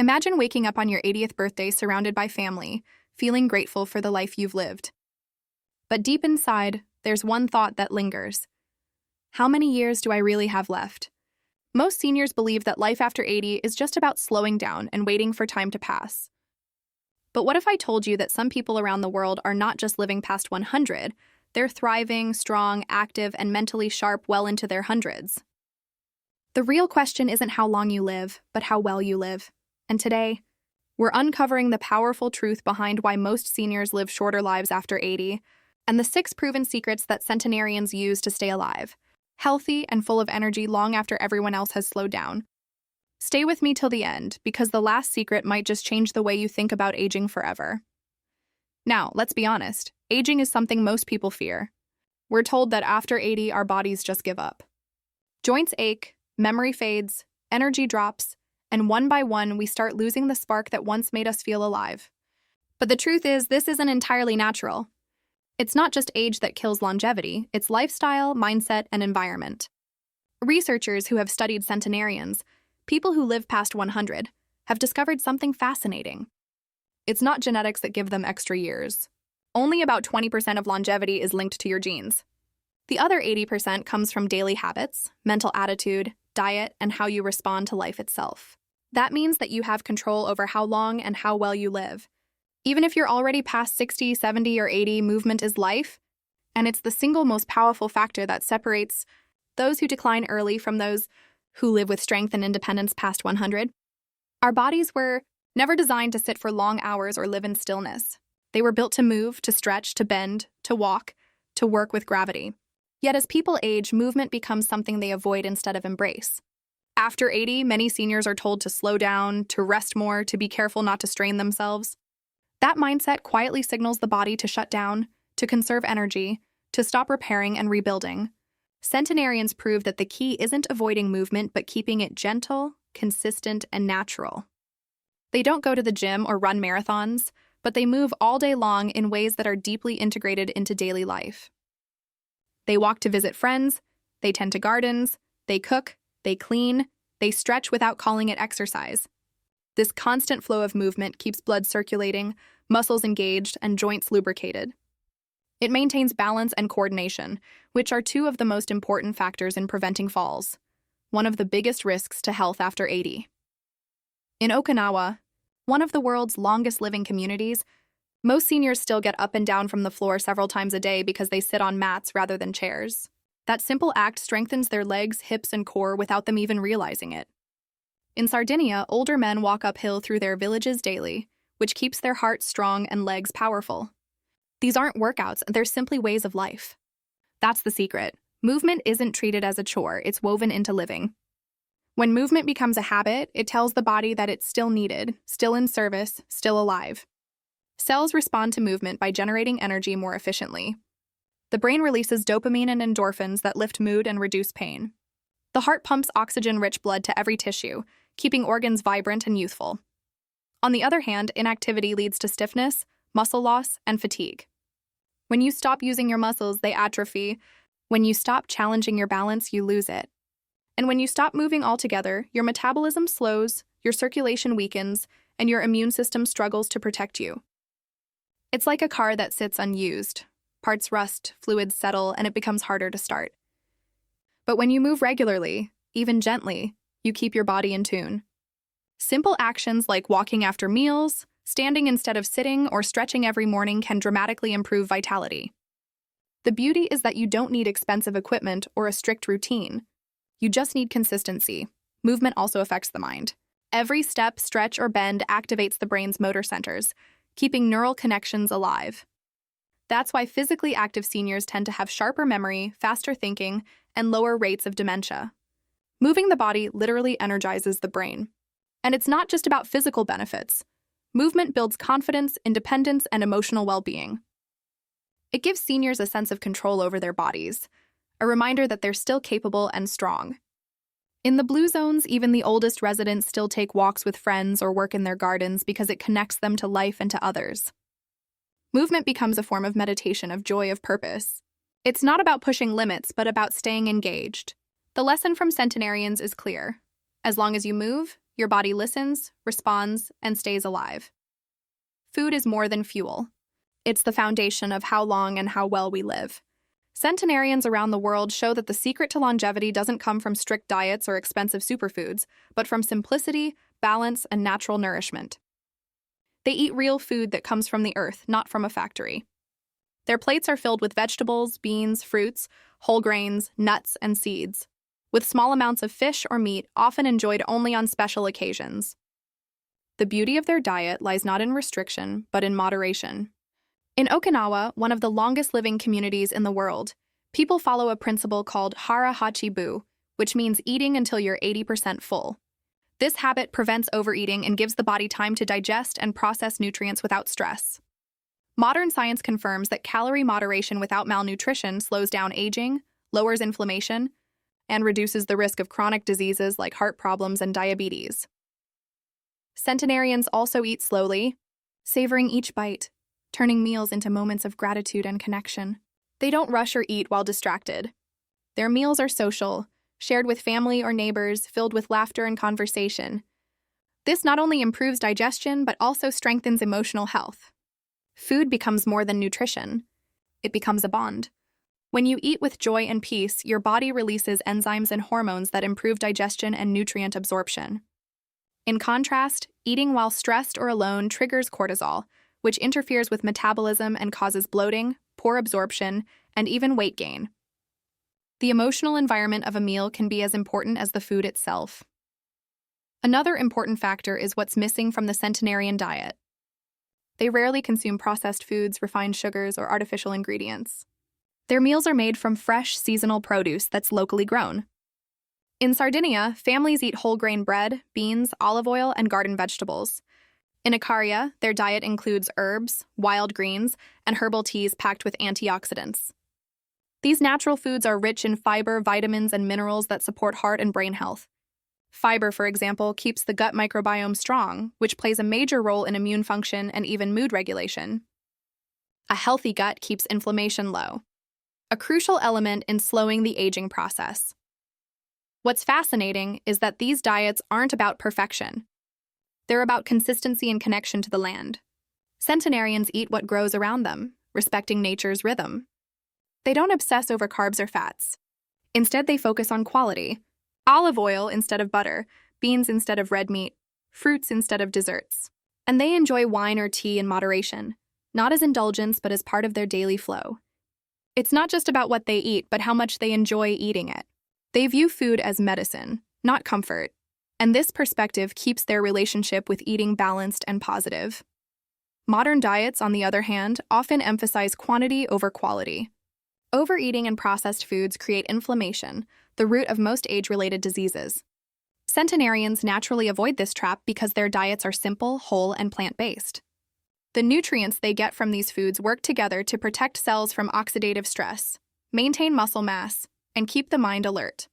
Imagine waking up on your 80th birthday surrounded by family, feeling grateful for the life you've lived. But deep inside, there's one thought that lingers. How many years do I really have left? Most seniors believe that life after 80 is just about slowing down and waiting for time to pass. But what if I told you that some people around the world are not just living past 100, they're thriving, strong, active, and mentally sharp well into their hundreds? The real question isn't how long you live, but how well you live. And today, we're uncovering the powerful truth behind why most seniors live shorter lives after 80, and the 6 proven secrets that centenarians use to stay alive, healthy and full of energy long after everyone else has slowed down. Stay with me till the end, because the last secret might just change the way you think about aging forever. Now, let's be honest, aging is something most people fear. We're told that after 80, our bodies just give up. Joints ache, memory fades, energy drops, and one by one, we start losing the spark that once made us feel alive. But the truth is, this isn't entirely natural. It's not just age that kills longevity, it's lifestyle, mindset, and environment. Researchers who have studied centenarians, people who live past 100, have discovered something fascinating. It's not genetics that give them extra years. Only about 20% of longevity is linked to your genes. The other 80% comes from daily habits, mental attitude, diet, and how you respond to life itself. That means that you have control over how long and how well you live. Even if you're already past 60, 70, or 80, movement is life, and it's the single most powerful factor that separates those who decline early from those who live with strength and independence past 100. Our bodies were never designed to sit for long hours or live in stillness. They were built to move, to stretch, to bend, to walk, to work with gravity. Yet as people age, movement becomes something they avoid instead of embrace. After 80, many seniors are told to slow down, to rest more, to be careful not to strain themselves. That mindset quietly signals the body to shut down, to conserve energy, to stop repairing and rebuilding. Centenarians prove that the key isn't avoiding movement, but keeping it gentle, consistent, and natural. They don't go to the gym or run marathons, but they move all day long in ways that are deeply integrated into daily life. They walk to visit friends, they tend to gardens, they cook, they clean, they stretch without calling it exercise. This constant flow of movement keeps blood circulating, muscles engaged, and joints lubricated. It maintains balance and coordination, which are 2 of the most important factors in preventing falls, one of the biggest risks to health after 80. In Okinawa, one of the world's longest living communities, most seniors still get up and down from the floor several times a day because they sit on mats rather than chairs. That simple act strengthens their legs, hips, and core without them even realizing it. In Sardinia, older men walk uphill through their villages daily, which keeps their hearts strong and legs powerful. These aren't workouts, they're simply ways of life. That's the secret. Movement isn't treated as a chore, it's woven into living. When movement becomes a habit, it tells the body that it's still needed, still in service, still alive. Cells respond to movement by generating energy more efficiently. The brain releases dopamine and endorphins that lift mood and reduce pain. The heart pumps oxygen-rich blood to every tissue, keeping organs vibrant and youthful. On the other hand, inactivity leads to stiffness, muscle loss, and fatigue. When you stop using your muscles, they atrophy. When you stop challenging your balance, you lose it. And when you stop moving altogether, your metabolism slows, your circulation weakens, and your immune system struggles to protect you. It's like a car that sits unused. Parts rust, fluids settle, and it becomes harder to start. But when you move regularly, even gently, you keep your body in tune. Simple actions like walking after meals, standing instead of sitting, or stretching every morning can dramatically improve vitality. The beauty is that you don't need expensive equipment or a strict routine. You just need consistency. Movement also affects the mind. Every step, stretch, or bend activates the brain's motor centers, keeping neural connections alive. That's why physically active seniors tend to have sharper memory, faster thinking, and lower rates of dementia. Moving the body literally energizes the brain. And it's not just about physical benefits. Movement builds confidence, independence, and emotional well-being. It gives seniors a sense of control over their bodies, a reminder that they're still capable and strong. In the blue zones, even the oldest residents still take walks with friends or work in their gardens because it connects them to life and to others. Movement becomes a form of meditation, of joy, of purpose. It's not about pushing limits, but about staying engaged. The lesson from centenarians is clear. As long as you move, your body listens, responds, and stays alive. Food is more than fuel. It's the foundation of how long and how well we live. Centenarians around the world show that the secret to longevity doesn't come from strict diets or expensive superfoods, but from simplicity, balance, and natural nourishment. They eat real food that comes from the earth, not from a factory. Their plates are filled with vegetables, beans, fruits, whole grains, nuts, and seeds, with small amounts of fish or meat often enjoyed only on special occasions. The beauty of their diet lies not in restriction, but in moderation. In Okinawa, one of the longest-living communities in the world, people follow a principle called hara hachi bu, which means eating until you're 80% full. This habit prevents overeating and gives the body time to digest and process nutrients without stress. Modern science confirms that calorie moderation without malnutrition slows down aging, lowers inflammation, and reduces the risk of chronic diseases like heart problems and diabetes. Centenarians also eat slowly, savoring each bite, turning meals into moments of gratitude and connection. They don't rush or eat while distracted. Their meals are social, shared with family or neighbors, filled with laughter and conversation. This not only improves digestion, but also strengthens emotional health. Food becomes more than nutrition. It becomes a bond. When you eat with joy and peace, your body releases enzymes and hormones that improve digestion and nutrient absorption. In contrast, eating while stressed or alone triggers cortisol, which interferes with metabolism and causes bloating, poor absorption, and even weight gain. The emotional environment of a meal can be as important as the food itself. Another important factor is what's missing from the centenarian diet. They rarely consume processed foods, refined sugars, or artificial ingredients. Their meals are made from fresh, seasonal produce that's locally grown. In Sardinia, families eat whole grain bread, beans, olive oil, and garden vegetables. In Icaria, their diet includes herbs, wild greens, and herbal teas packed with antioxidants. These natural foods are rich in fiber, vitamins, and minerals that support heart and brain health. Fiber, for example, keeps the gut microbiome strong, which plays a major role in immune function and even mood regulation. A healthy gut keeps inflammation low, a crucial element in slowing the aging process. What's fascinating is that these diets aren't about perfection. They're about consistency and connection to the land. Centenarians eat what grows around them, respecting nature's rhythm. They don't obsess over carbs or fats. Instead, they focus on quality. Olive oil instead of butter, beans instead of red meat, fruits instead of desserts. And they enjoy wine or tea in moderation, not as indulgence but as part of their daily flow. It's not just about what they eat, but how much they enjoy eating it. They view food as medicine, not comfort. And this perspective keeps their relationship with eating balanced and positive. Modern diets, on the other hand, often emphasize quantity over quality. Overeating and processed foods create inflammation, the root of most age-related diseases. Centenarians naturally avoid this trap because their diets are simple, whole, and plant-based. The nutrients they get from these foods work together to protect cells from oxidative stress, maintain muscle mass, and keep the mind alert.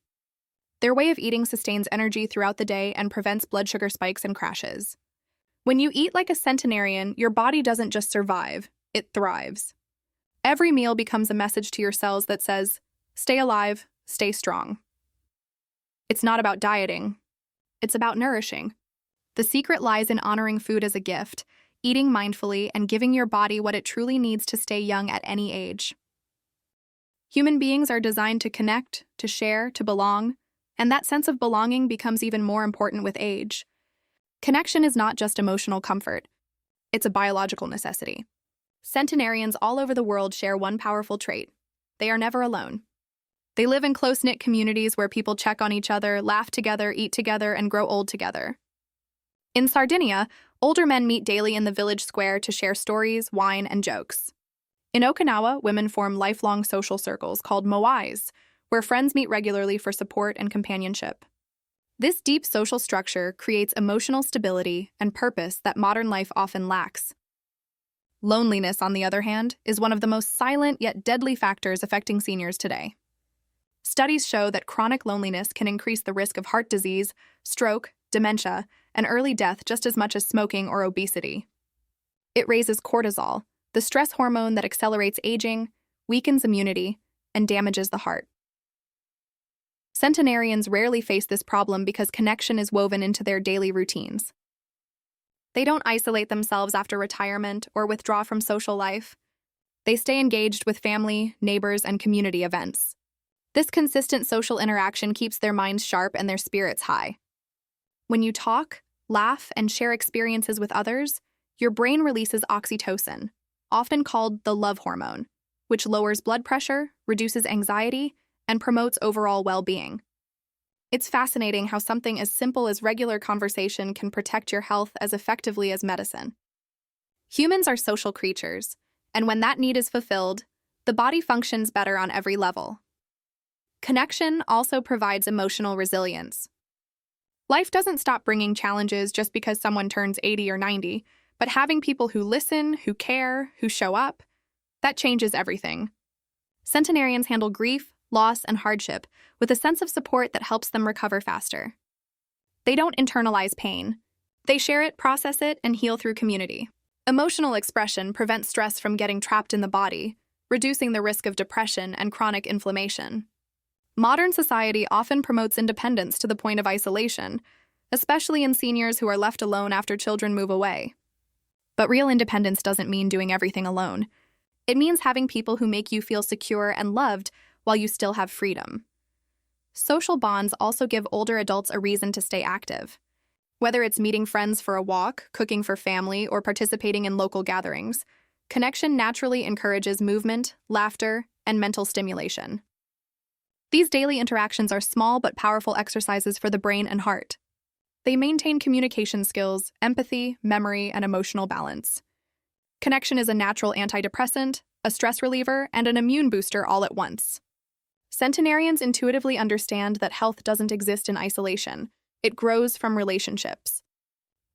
Their way of eating sustains energy throughout the day and prevents blood sugar spikes and crashes. When you eat like a centenarian, your body doesn't just survive, it thrives. Every meal becomes a message to your cells that says, stay alive, stay strong. It's not about dieting. It's about nourishing. The secret lies in honoring food as a gift, eating mindfully, and giving your body what it truly needs to stay young at any age. Human beings are designed to connect, to share, to belong, and that sense of belonging becomes even more important with age. Connection is not just emotional comfort. It's a biological necessity. Centenarians all over the world share one powerful trait. They are never alone. They live in close-knit communities where people check on each other, laugh together, eat together, and grow old together. In Sardinia, older men meet daily in the village square to share stories, wine, and jokes. In Okinawa, women form lifelong social circles called moais, where friends meet regularly for support and companionship. This deep social structure creates emotional stability and purpose that modern life often lacks. Loneliness, on the other hand, is one of the most silent yet deadly factors affecting seniors today. Studies show that chronic loneliness can increase the risk of heart disease, stroke, dementia, and early death just as much as smoking or obesity. It raises cortisol, the stress hormone that accelerates aging, weakens immunity, and damages the heart. Centenarians rarely face this problem because connection is woven into their daily routines. They don't isolate themselves after retirement or withdraw from social life. They stay engaged with family, neighbors, and community events. This consistent social interaction keeps their minds sharp and their spirits high. When you talk, laugh, and share experiences with others, your brain releases oxytocin, often called the love hormone, which lowers blood pressure, reduces anxiety, and promotes overall well-being. It's fascinating how something as simple as regular conversation can protect your health as effectively as medicine. Humans are social creatures, and when that need is fulfilled, the body functions better on every level. Connection also provides emotional resilience. Life doesn't stop bringing challenges just because someone turns 80 or 90, but having people who listen, who care, who show up, that changes everything. Centenarians handle grief, loss, and hardship with a sense of support that helps them recover faster. They don't internalize pain. They share it, process it, and heal through community. Emotional expression prevents stress from getting trapped in the body, reducing the risk of depression and chronic inflammation. Modern society often promotes independence to the point of isolation, especially in seniors who are left alone after children move away. But real independence doesn't mean doing everything alone. It means having people who make you feel secure and loved while you still have freedom. Social bonds also give older adults a reason to stay active. Whether it's meeting friends for a walk, cooking for family, or participating in local gatherings, connection naturally encourages movement, laughter, and mental stimulation. These daily interactions are small but powerful exercises for the brain and heart. They maintain communication skills, empathy, memory, and emotional balance. Connection is a natural antidepressant, a stress reliever, and an immune booster all at once. Centenarians intuitively understand that health doesn't exist in isolation. It grows from relationships.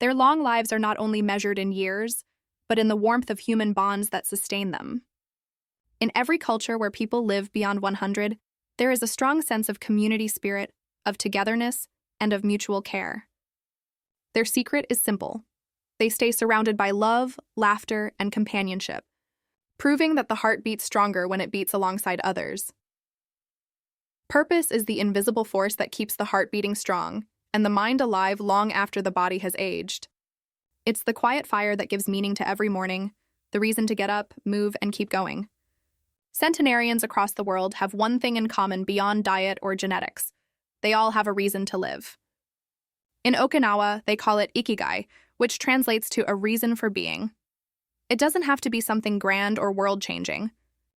Their long lives are not only measured in years, but in the warmth of human bonds that sustain them. In every culture where people live beyond 100, there is a strong sense of community spirit, of togetherness, and of mutual care. Their secret is simple. They stay surrounded by love, laughter, and companionship, proving that the heart beats stronger when it beats alongside others. Purpose is the invisible force that keeps the heart beating strong and the mind alive long after the body has aged. It's the quiet fire that gives meaning to every morning, the reason to get up, move, and keep going. Centenarians across the world have one thing in common beyond diet or genetics. They all have a reason to live. In Okinawa, they call it ikigai, which translates to a reason for being. It doesn't have to be something grand or world-changing.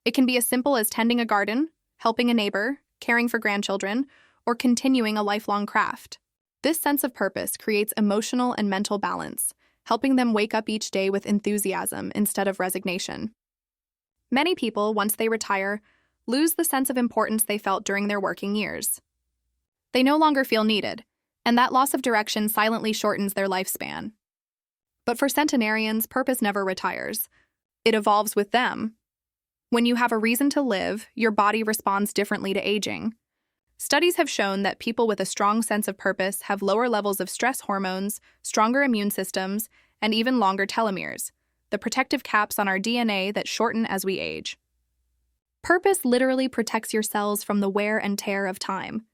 It can be as simple as tending a garden, helping a neighbor, caring for grandchildren, or continuing a lifelong craft. This sense of purpose creates emotional and mental balance, helping them wake up each day with enthusiasm instead of resignation. Many people, once they retire, lose the sense of importance they felt during their working years. They no longer feel needed, and that loss of direction silently shortens their lifespan. But for centenarians, purpose never retires. It evolves with them. When you have a reason to live, your body responds differently to aging. Studies have shown that people with a strong sense of purpose have lower levels of stress hormones, stronger immune systems, and even longer telomeres, the protective caps on our DNA that shorten as we age. Purpose literally protects your cells from the wear and tear of time.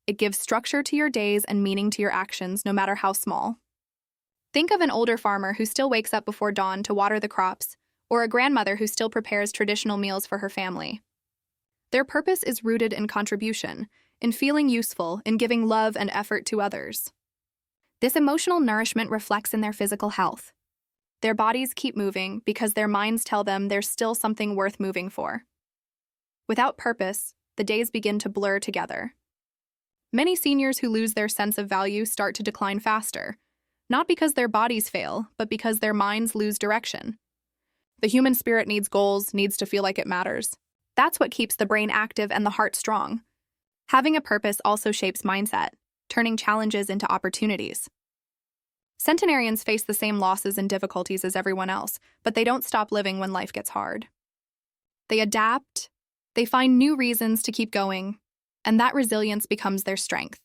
It gives structure to your days and meaning to your actions, no matter how small. Think of an older farmer who still wakes up before dawn to water the crops, or a grandmother who still prepares traditional meals for her family. Their purpose is rooted in contribution, in feeling useful, in giving love and effort to others. This emotional nourishment reflects in their physical health. Their bodies keep moving because their minds tell them there's still something worth moving for. Without purpose, the days begin to blur together. Many seniors who lose their sense of value start to decline faster, not because their bodies fail, but because their minds lose direction. The human spirit needs goals, needs to feel like it matters. That's what keeps the brain active and the heart strong. Having a purpose also shapes mindset, turning challenges into opportunities. Centenarians face the same losses and difficulties as everyone else, but they don't stop living when life gets hard. They adapt, they find new reasons to keep going, and that resilience becomes their strength.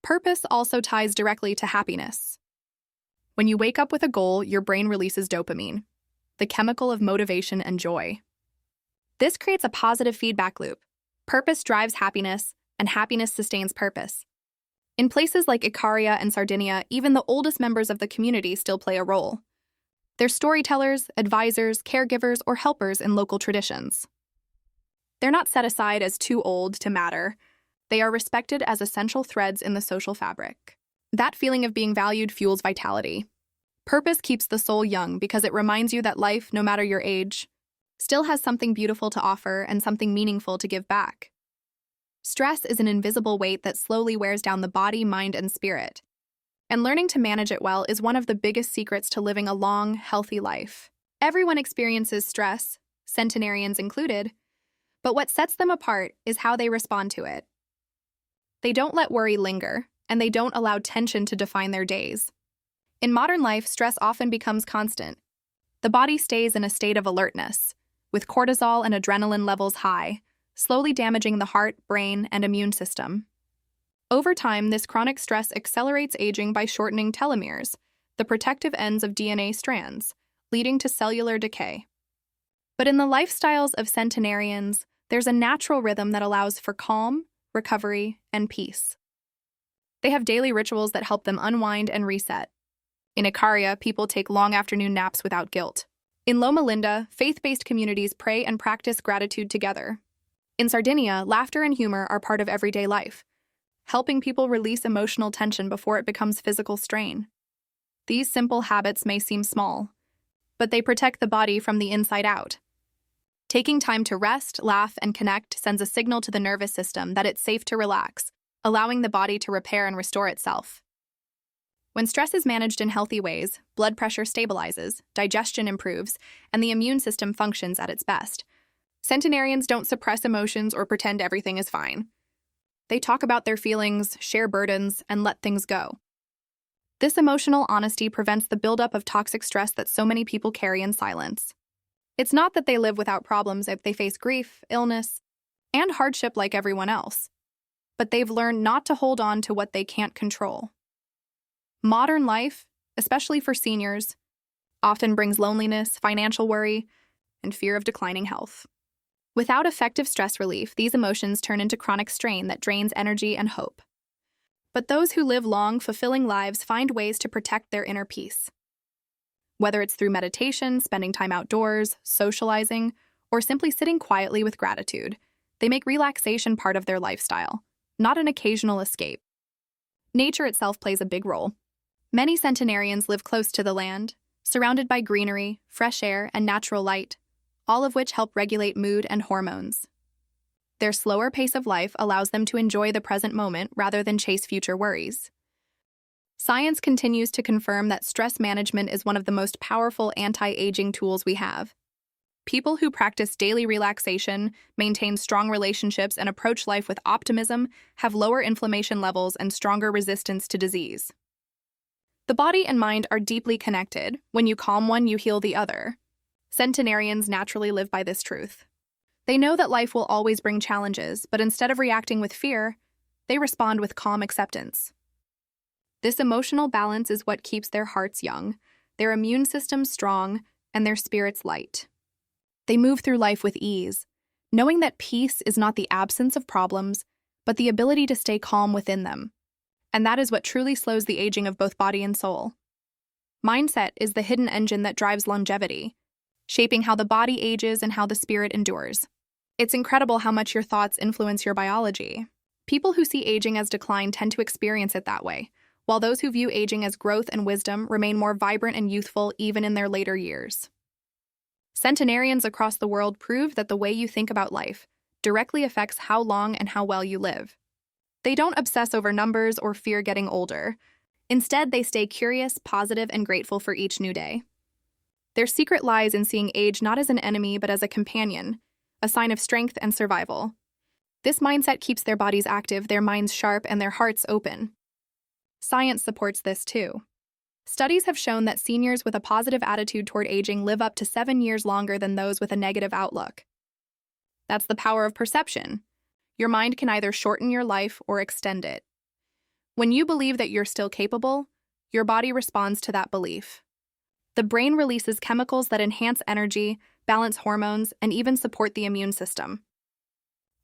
Purpose also ties directly to happiness. When you wake up with a goal, your brain releases dopamine, the chemical of motivation and joy. This creates a positive feedback loop. Purpose drives happiness, and happiness sustains purpose. In places like Icaria and Sardinia, even the oldest members of the community still play a role. They're storytellers, advisors, caregivers, or helpers in local traditions. They're not set aside as too old to matter. They are respected as essential threads in the social fabric. That feeling of being valued fuels vitality. Purpose keeps the soul young because it reminds you that life, no matter your age, still has something beautiful to offer and something meaningful to give back. Stress is an invisible weight that slowly wears down the body, mind, and spirit. And learning to manage it well is one of the biggest secrets to living a long, healthy life. Everyone experiences stress, centenarians included, but what sets them apart is how they respond to it. They don't let worry linger, and they don't allow tension to define their days. In modern life, stress often becomes constant. The body stays in a state of alertness, with cortisol and adrenaline levels high, slowly damaging the heart, brain, and immune system. Over time, this chronic stress accelerates aging by shortening telomeres, the protective ends of DNA strands, leading to cellular decay. But in the lifestyles of centenarians, there's a natural rhythm that allows for calm, recovery, and peace. They have daily rituals that help them unwind and reset. In Icaria, people take long afternoon naps without guilt. In Loma Linda, faith-based communities pray and practice gratitude together. In Sardinia, laughter and humor are part of everyday life, helping people release emotional tension before it becomes physical strain. These simple habits may seem small, but they protect the body from the inside out. Taking time to rest, laugh, and connect sends a signal to the nervous system that it's safe to relax, allowing the body to repair and restore itself. When stress is managed in healthy ways, blood pressure stabilizes, digestion improves, and the immune system functions at its best. Centenarians don't suppress emotions or pretend everything is fine. They talk about their feelings, share burdens, and let things go. This emotional honesty prevents the buildup of toxic stress that so many people carry in silence. It's not that they live without problems if they face grief, illness, and hardship like everyone else, but they've learned not to hold on to what they can't control. Modern life, especially for seniors, often brings loneliness, financial worry, and fear of declining health. Without effective stress relief, these emotions turn into chronic strain that drains energy and hope. But those who live long, fulfilling lives find ways to protect their inner peace. Whether it's through meditation, spending time outdoors, socializing, or simply sitting quietly with gratitude, they make relaxation part of their lifestyle, not an occasional escape. Nature itself plays a big role. Many centenarians live close to the land, surrounded by greenery, fresh air, and natural light, all of which help regulate mood and hormones. Their slower pace of life allows them to enjoy the present moment rather than chase future worries. Science continues to confirm that stress management is one of the most powerful anti-aging tools we have. People who practice daily relaxation, maintain strong relationships, and approach life with optimism have lower inflammation levels and stronger resistance to disease. The body and mind are deeply connected. When you calm one, you heal the other. Centenarians naturally live by this truth. They know that life will always bring challenges, but instead of reacting with fear, they respond with calm acceptance. This emotional balance is what keeps their hearts young, their immune systems strong, and their spirits light. They move through life with ease, knowing that peace is not the absence of problems, but the ability to stay calm within them. And that is what truly slows the aging of both body and soul. Mindset is the hidden engine that drives longevity, shaping how the body ages and how the spirit endures. It's incredible how much your thoughts influence your biology. People who see aging as decline tend to experience it that way, while those who view aging as growth and wisdom remain more vibrant and youthful even in their later years. Centenarians across the world prove that the way you think about life directly affects how long and how well you live. They don't obsess over numbers or fear getting older. Instead, they stay curious, positive, and grateful for each new day. Their secret lies in seeing age not as an enemy but as a companion, a sign of strength and survival. This mindset keeps their bodies active, their minds sharp, and their hearts open. Science supports this too. Studies have shown that seniors with a positive attitude toward aging live up to 7 years longer than those with a negative outlook. That's the power of perception. Your mind can either shorten your life or extend it. When you believe that you're still capable, your body responds to that belief. The brain releases chemicals that enhance energy, balance hormones, and even support the immune system.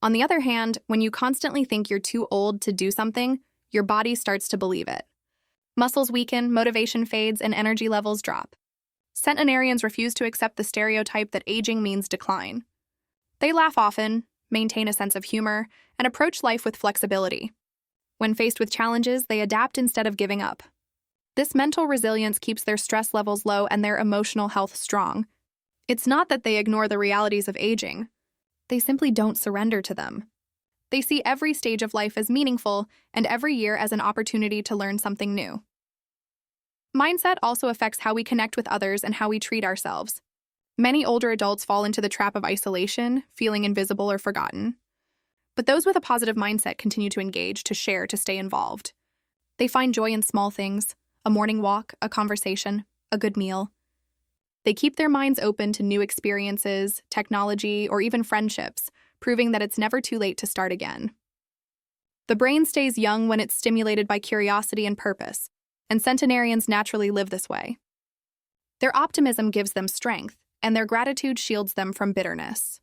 On the other hand, when you constantly think you're too old to do something, your body starts to believe it. Muscles weaken, motivation fades, and energy levels drop. Centenarians refuse to accept the stereotype that aging means decline. They laugh often, maintain a sense of humor, and approach life with flexibility. When faced with challenges, they adapt instead of giving up. This mental resilience keeps their stress levels low and their emotional health strong. It's not that they ignore the realities of aging. They simply don't surrender to them. They see every stage of life as meaningful and every year as an opportunity to learn something new. Mindset also affects how we connect with others and how we treat ourselves. Many older adults fall into the trap of isolation, feeling invisible or forgotten. But those with a positive mindset continue to engage, to share, to stay involved. They find joy in small things: a morning walk, a conversation, a good meal. They keep their minds open to new experiences, technology, or even friendships, proving that it's never too late to start again. The brain stays young when it's stimulated by curiosity and purpose, and centenarians naturally live this way. Their optimism gives them strength, and their gratitude shields them from bitterness.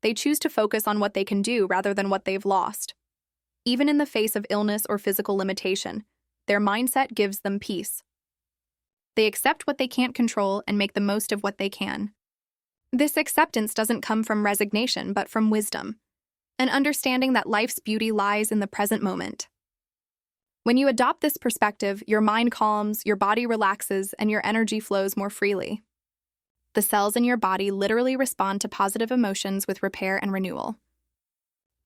They choose to focus on what they can do rather than what they've lost. Even in the face of illness or physical limitation, their mindset gives them peace. They accept what they can't control and make the most of what they can. This acceptance doesn't come from resignation, but from wisdom, an understanding that life's beauty lies in the present moment. When you adopt this perspective, your mind calms, your body relaxes, and your energy flows more freely. The cells in your body literally respond to positive emotions with repair and renewal.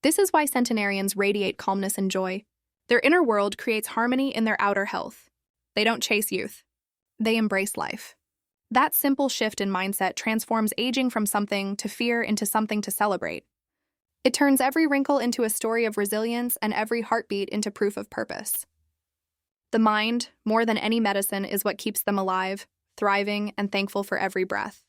This is why centenarians radiate calmness and joy. Their inner world creates harmony in their outer health. They don't chase youth. They embrace life. That simple shift in mindset transforms aging from something to fear into something to celebrate. It turns every wrinkle into a story of resilience and every heartbeat into proof of purpose. The mind, more than any medicine, is what keeps them alive, thriving, and thankful for every breath.